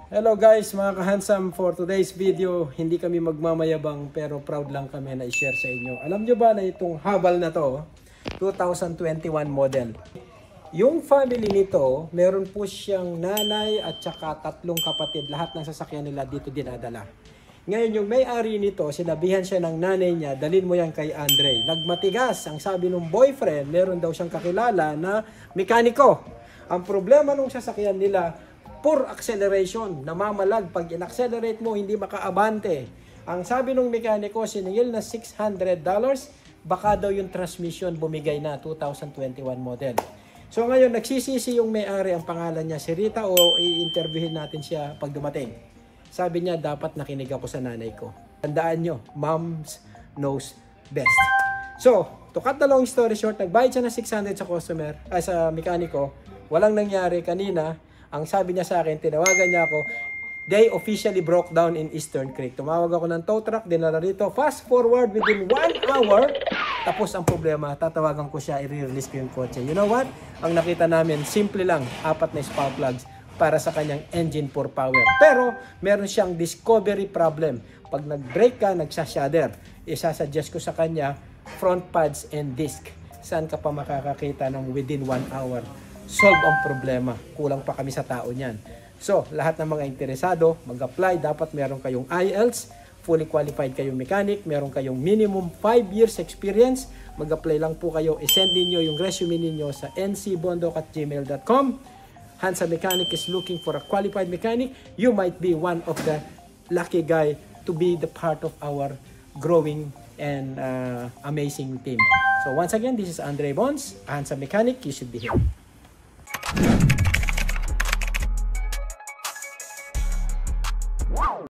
Hello guys, mga ka-handsome, for today's video, hindi kami magmamayabang pero proud lang kami na i-share sa inyo. Alam nyo ba na itong habal na to, 2021 model. Yung family nito, meron po siyang nanay at saka tatlong kapatid. Lahat ng sasakyan nila dito dinadala. Ngayon yung may-ari nito, sinabihan siya ng nanay niya, dalhin mo yan kay Andre. Nagmatigas, ang sabi ng boyfriend, meron daw siyang kakilala na mekaniko. Ang problema nung sasakyan nila, poor acceleration, namamalag. Pag in-accelerate mo, hindi makaabante. Ang sabi ng mekaniko, siningil na $600, baka daw yung transmission bumigay na, 2021 model. So ngayon, nagsisisi yung may-ari, ang pangalan niya si Rita, o i-interviewin natin siya pag dumating. Sabi niya, dapat nakinig ako sa nanay ko. Tandaan nyo, moms knows best. So, to cut the long story short, nagbayad siya ng 600 sa customer, sa mekaniko. Walang nangyari kanina. Ang sabi niya sa akin, tinawagan niya ako, they officially broke down in Eastern Creek. Tumawag ako ng tow truck, dinala rito. Fast forward within 1 hour, tapos ang problema, tatawagan ko siya, i-release ko yung kotse. You know what? Ang nakita namin, simple lang, 4 na spark plugs para sa kanyang engine for power. Pero, meron siyang discovery problem. Pag nag-brake ka, nagsashudder. Isasuggest ko sa kanya, front pads and disc. Saan ka pa makakakita ng within 1 hour? Solve ang problema. Kulang pa kami sa tao niyan. So, lahat ng mga interesado, mag-apply. Dapat meron kayong IELTS, fully qualified kayong mechanic, meron kayong minimum 5 years experience. Mag-apply lang po kayo. I-send niyo yung resume niyo sa ncbondok@gmail.com. Handsome Mechanic is looking for a qualified mechanic. You might be one of the lucky guy to be the part of our growing and amazing team. So once again, this is Andre Bonds, Handsome Mechanic. You should be here.